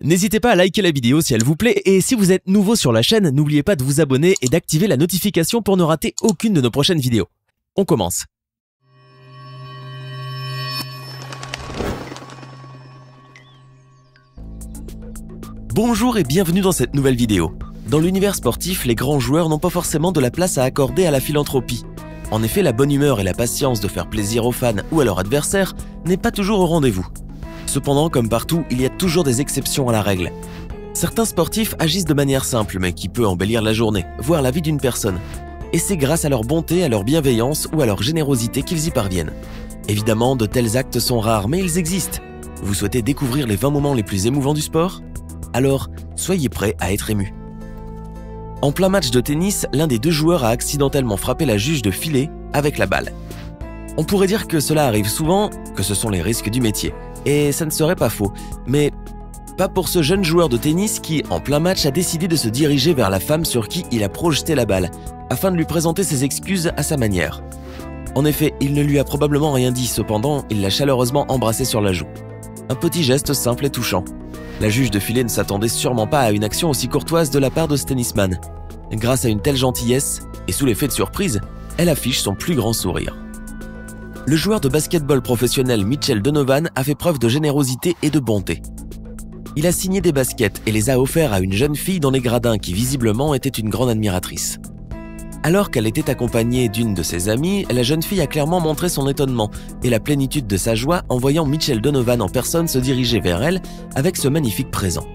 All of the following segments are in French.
N'hésitez pas à liker la vidéo si elle vous plaît et si vous êtes nouveau sur la chaîne, n'oubliez pas de vous abonner et d'activer la notification pour ne rater aucune de nos prochaines vidéos. On commence. Bonjour et bienvenue dans cette nouvelle vidéo. Dans l'univers sportif, les grands joueurs n'ont pas forcément de la place à accorder à la philanthropie. En effet, la bonne humeur et la patience de faire plaisir aux fans ou à leurs adversaires n'est pas toujours au rendez-vous. Cependant, comme partout, il y a toujours des exceptions à la règle. Certains sportifs agissent de manière simple, mais qui peut embellir la journée, voire la vie d'une personne. Et c'est grâce à leur bonté, à leur bienveillance ou à leur générosité qu'ils y parviennent. Évidemment, de tels actes sont rares, mais ils existent. Vous souhaitez découvrir les 20 moments les plus émouvants du sport ? Alors, soyez prêts à être émus. En plein match de tennis, l'un des deux joueurs a accidentellement frappé la juge de filet avec la balle. On pourrait dire que cela arrive souvent, que ce sont les risques du métier. Et ça ne serait pas faux, mais pas pour ce jeune joueur de tennis qui, en plein match, a décidé de se diriger vers la femme sur qui il a projeté la balle, afin de lui présenter ses excuses à sa manière. En effet, il ne lui a probablement rien dit, cependant, il l'a chaleureusement embrassé sur la joue. Un petit geste simple et touchant. La juge de filet ne s'attendait sûrement pas à une action aussi courtoise de la part de ce tennisman. Grâce à une telle gentillesse, et sous l'effet de surprise, elle affiche son plus grand sourire. Le joueur de basketball professionnel Mitchell Donovan a fait preuve de générosité et de bonté. Il a signé des baskets et les a offerts à une jeune fille dans les gradins qui visiblement était une grande admiratrice. Alors qu'elle était accompagnée d'une de ses amies, la jeune fille a clairement montré son étonnement et la plénitude de sa joie en voyant Mitchell Donovan en personne se diriger vers elle avec ce magnifique présent.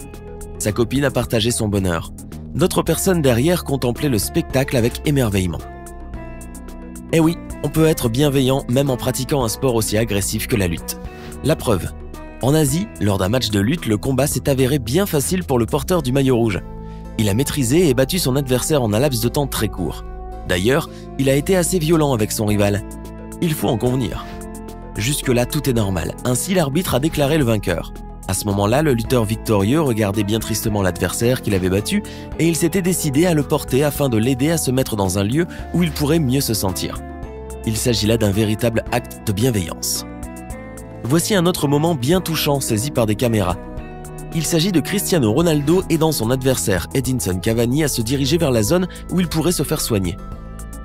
Sa copine a partagé son bonheur. D'autres personnes derrière contemplaient le spectacle avec émerveillement. Eh oui, on peut être bienveillant même en pratiquant un sport aussi agressif que la lutte. La preuve. En Asie, lors d'un match de lutte, le combat s'est avéré bien facile pour le porteur du maillot rouge. Il a maîtrisé et battu son adversaire en un laps de temps très court. D'ailleurs, il a été assez violent avec son rival. Il faut en convenir. Jusque-là, tout est normal. Ainsi, l'arbitre a déclaré le vainqueur. À ce moment-là, le lutteur victorieux regardait bien tristement l'adversaire qu'il avait battu et il s'était décidé à le porter afin de l'aider à se mettre dans un lieu où il pourrait mieux se sentir. Il s'agit là d'un véritable acte de bienveillance. Voici un autre moment bien touchant saisi par des caméras. Il s'agit de Cristiano Ronaldo aidant son adversaire Edinson Cavani à se diriger vers la zone où il pourrait se faire soigner.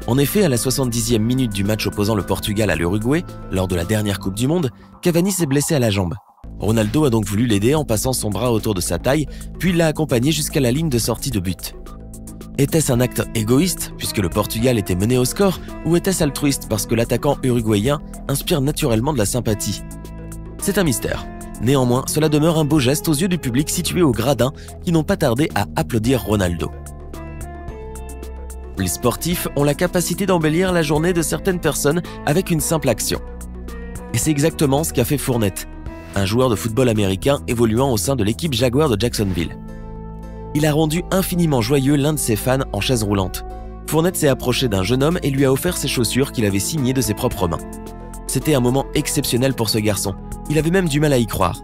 En effet, à la 70e minute du match opposant le Portugal à l'Uruguay, lors de la dernière Coupe du Monde, Cavani s'est blessé à la jambe. Ronaldo a donc voulu l'aider en passant son bras autour de sa taille, puis l'a accompagné jusqu'à la ligne de sortie de but. Était-ce un acte égoïste, puisque le Portugal était mené au score, ou était-ce altruiste parce que l'attaquant uruguayen inspire naturellement de la sympathie ? C'est un mystère. Néanmoins, cela demeure un beau geste aux yeux du public situé au gradin qui n'ont pas tardé à applaudir Ronaldo. Les sportifs ont la capacité d'embellir la journée de certaines personnes avec une simple action. Et c'est exactement ce qu'a fait Fournette, un joueur de football américain évoluant au sein de l'équipe Jaguar de Jacksonville. Il a rendu infiniment joyeux l'un de ses fans en chaise roulante. Fournette s'est approché d'un jeune homme et lui a offert ses chaussures qu'il avait signées de ses propres mains. C'était un moment exceptionnel pour ce garçon. Il avait même du mal à y croire.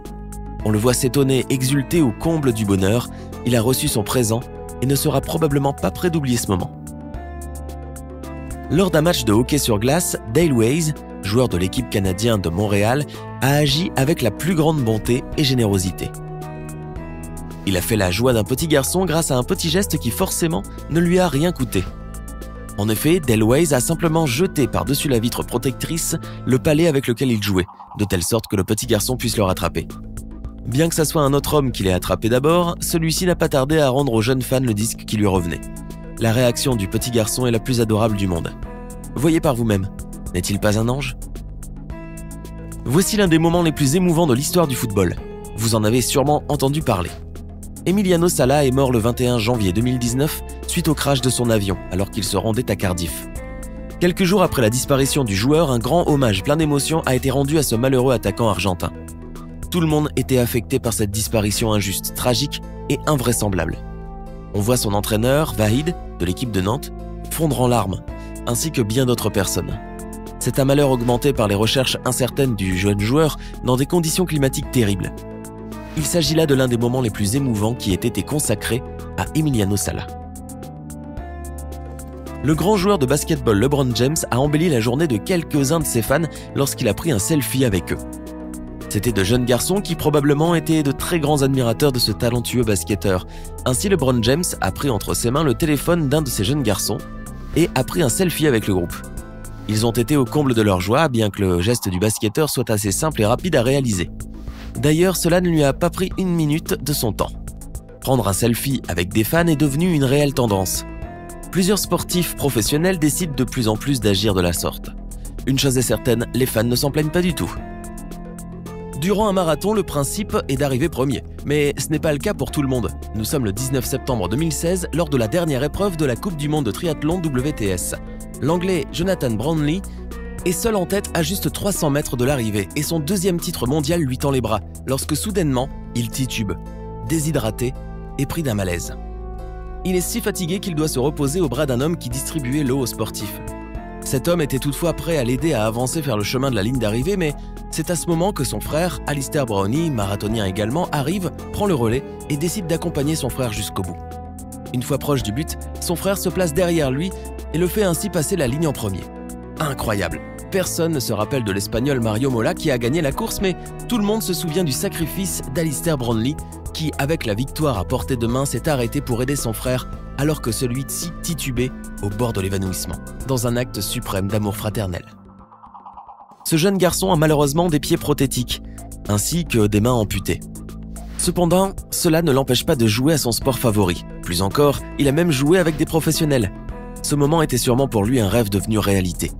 On le voit s'étonner, exulter au comble du bonheur. Il a reçu son présent et ne sera probablement pas près d'oublier ce moment. Lors d'un match de hockey sur glace, Dale Weiss, joueur de l'équipe canadienne de Montréal, a agi avec la plus grande bonté et générosité. Il a fait la joie d'un petit garçon grâce à un petit geste qui forcément ne lui a rien coûté. En effet, Dale Weiss a simplement jeté par-dessus la vitre protectrice le palais avec lequel il jouait, de telle sorte que le petit garçon puisse le rattraper. Bien que ça soit un autre homme qui l'ait attrapé d'abord, celui-ci n'a pas tardé à rendre au jeune fan le disque qui lui revenait. La réaction du petit garçon est la plus adorable du monde. Voyez par vous-même, n'est-il pas un ange ? Voici l'un des moments les plus émouvants de l'histoire du football. Vous en avez sûrement entendu parler. Emiliano Sala est mort le 21 janvier 2019 suite au crash de son avion alors qu'il se rendait à Cardiff. Quelques jours après la disparition du joueur, un grand hommage plein d'émotions a été rendu à ce malheureux attaquant argentin. Tout le monde était affecté par cette disparition injuste, tragique et invraisemblable. On voit son entraîneur, Vahid, de l'équipe de Nantes, fondre en larmes, ainsi que bien d'autres personnes. C'est un malheur augmenté par les recherches incertaines du jeune joueur dans des conditions climatiques terribles. Il s'agit là de l'un des moments les plus émouvants qui ait été consacré à Emiliano Sala. Le grand joueur de basketball LeBron James a embelli la journée de quelques-uns de ses fans lorsqu'il a pris un selfie avec eux. C'étaient de jeunes garçons qui probablement étaient de très grands admirateurs de ce talentueux basketteur. Ainsi, LeBron James a pris entre ses mains le téléphone d'un de ces jeunes garçons et a pris un selfie avec le groupe. Ils ont été au comble de leur joie, bien que le geste du basketteur soit assez simple et rapide à réaliser. D'ailleurs, cela ne lui a pas pris une minute de son temps. Prendre un selfie avec des fans est devenu une réelle tendance. Plusieurs sportifs professionnels décident de plus en plus d'agir de la sorte. Une chose est certaine, les fans ne s'en plaignent pas du tout. Durant un marathon, le principe est d'arriver premier. Mais ce n'est pas le cas pour tout le monde. Nous sommes le 19 septembre 2016, lors de la dernière épreuve de la Coupe du Monde de triathlon WTS. L'Anglais Jonathan Brownlee est seul en tête à juste 300 mètres de l'arrivée et son deuxième titre mondial lui tend les bras, lorsque soudainement, il titube, déshydraté et pris d'un malaise. Il est si fatigué qu'il doit se reposer au bras d'un homme qui distribuait l'eau aux sportifs. Cet homme était toutefois prêt à l'aider à avancer vers le chemin de la ligne d'arrivée, mais c'est à ce moment que son frère, Alistair Brownlee, marathonien également, arrive, prend le relais et décide d'accompagner son frère jusqu'au bout. Une fois proche du but, son frère se place derrière lui et le fait ainsi passer la ligne en premier. Incroyable! Personne ne se rappelle de l'Espagnol Mario Mola qui a gagné la course, mais tout le monde se souvient du sacrifice d'Alistair Brownlee qui, avec la victoire à portée de main, s'est arrêté pour aider son frère alors que celui-ci titubait au bord de l'évanouissement, dans un acte suprême d'amour fraternel. Ce jeune garçon a malheureusement des pieds prothétiques, ainsi que des mains amputées. Cependant, cela ne l'empêche pas de jouer à son sport favori. Plus encore, il a même joué avec des professionnels. Ce moment était sûrement pour lui un rêve devenu réalité.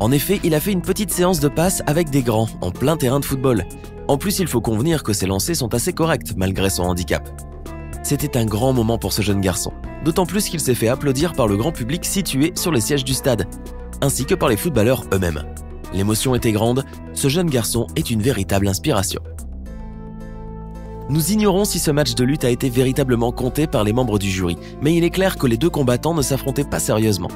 En effet, il a fait une petite séance de passe avec des grands, en plein terrain de football. En plus, il faut convenir que ses lancers sont assez corrects, malgré son handicap. C'était un grand moment pour ce jeune garçon, d'autant plus qu'il s'est fait applaudir par le grand public situé sur les sièges du stade, ainsi que par les footballeurs eux-mêmes. L'émotion était grande, ce jeune garçon est une véritable inspiration. Nous ignorons si ce match de lutte a été véritablement compté par les membres du jury, mais il est clair que les deux combattants ne s'affrontaient pas sérieusement.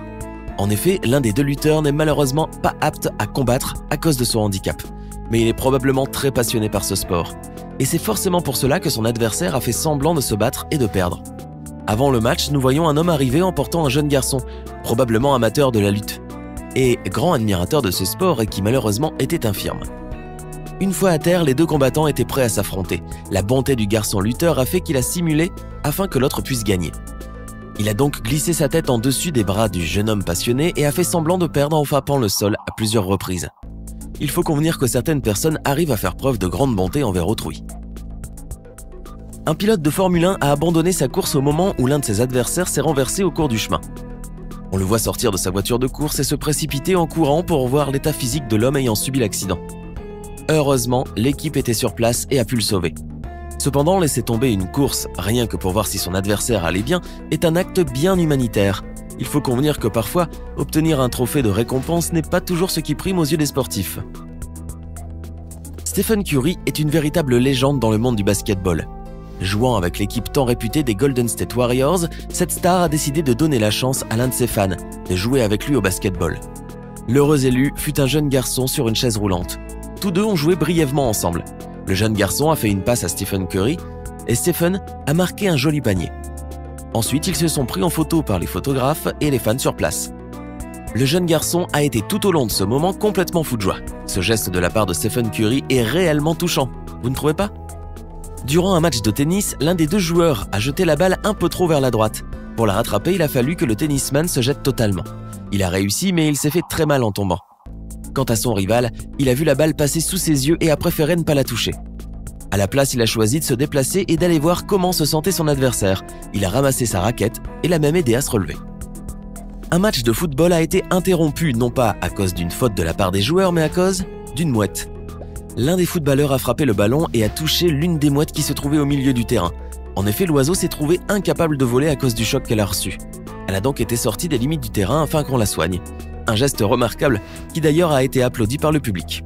En effet, l'un des deux lutteurs n'est malheureusement pas apte à combattre à cause de son handicap, mais il est probablement très passionné par ce sport. Et c'est forcément pour cela que son adversaire a fait semblant de se battre et de perdre. Avant le match, nous voyons un homme arriver en portant un jeune garçon, probablement amateur de la lutte, et grand admirateur de ce sport et qui malheureusement était infirme. Une fois à terre, les deux combattants étaient prêts à s'affronter. La bonté du garçon lutteur a fait qu'il a simulé afin que l'autre puisse gagner. Il a donc glissé sa tête en dessus des bras du jeune homme passionné et a fait semblant de perdre en frappant le sol à plusieurs reprises. Il faut convenir que certaines personnes arrivent à faire preuve de grande bonté envers autrui. Un pilote de Formule 1 a abandonné sa course au moment où l'un de ses adversaires s'est renversé au cours du chemin. On le voit sortir de sa voiture de course et se précipiter en courant pour voir l'état physique de l'homme ayant subi l'accident. Heureusement, l'équipe était sur place et a pu le sauver. Cependant, laisser tomber une course, rien que pour voir si son adversaire allait bien, est un acte bien humanitaire. Il faut convenir que parfois, obtenir un trophée de récompense n'est pas toujours ce qui prime aux yeux des sportifs. Stephen Curry est une véritable légende dans le monde du basketball. Jouant avec l'équipe tant réputée des Golden State Warriors, cette star a décidé de donner la chance à l'un de ses fans de jouer avec lui au basketball. L'heureux élu fut un jeune garçon sur une chaise roulante. Tous deux ont joué brièvement ensemble. Le jeune garçon a fait une passe à Stephen Curry et Stephen a marqué un joli panier. Ensuite, ils se sont pris en photo par les photographes et les fans sur place. Le jeune garçon a été tout au long de ce moment complètement fou de joie. Ce geste de la part de Stephen Curry est réellement touchant, vous ne trouvez pas? Durant un match de tennis, l'un des deux joueurs a jeté la balle un peu trop vers la droite. Pour la rattraper, il a fallu que le tennisman se jette totalement. Il a réussi, mais il s'est fait très mal en tombant. Quant à son rival, il a vu la balle passer sous ses yeux et a préféré ne pas la toucher. À la place, il a choisi de se déplacer et d'aller voir comment se sentait son adversaire. Il a ramassé sa raquette et l'a même aidé à se relever. Un match de football a été interrompu, non pas à cause d'une faute de la part des joueurs, mais à cause d'une mouette. L'un des footballeurs a frappé le ballon et a touché l'une des mouettes qui se trouvait au milieu du terrain. En effet, l'oiseau s'est trouvé incapable de voler à cause du choc qu'elle a reçu. Elle a donc été sortie des limites du terrain afin qu'on la soigne. Un geste remarquable qui d'ailleurs a été applaudi par le public.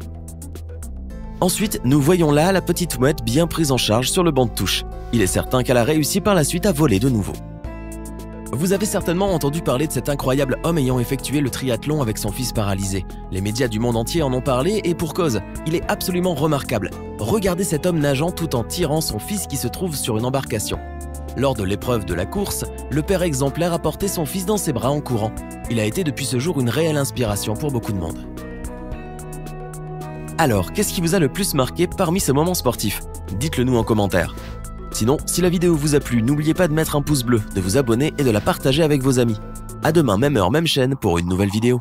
Ensuite, nous voyons là la petite mouette bien prise en charge sur le banc de touche. Il est certain qu'elle a réussi par la suite à voler de nouveau. Vous avez certainement entendu parler de cet incroyable homme ayant effectué le triathlon avec son fils paralysé. Les médias du monde entier en ont parlé et pour cause, il est absolument remarquable. Regardez cet homme nageant tout en tirant son fils qui se trouve sur une embarcation. Lors de l'épreuve de la course, le père exemplaire a porté son fils dans ses bras en courant. Il a été depuis ce jour une réelle inspiration pour beaucoup de monde. Alors, qu'est-ce qui vous a le plus marqué parmi ces moments sportifs? Dites-le nous en commentaire. Sinon, si la vidéo vous a plu, n'oubliez pas de mettre un pouce bleu, de vous abonner et de la partager avec vos amis. À demain, même heure, même chaîne pour une nouvelle vidéo.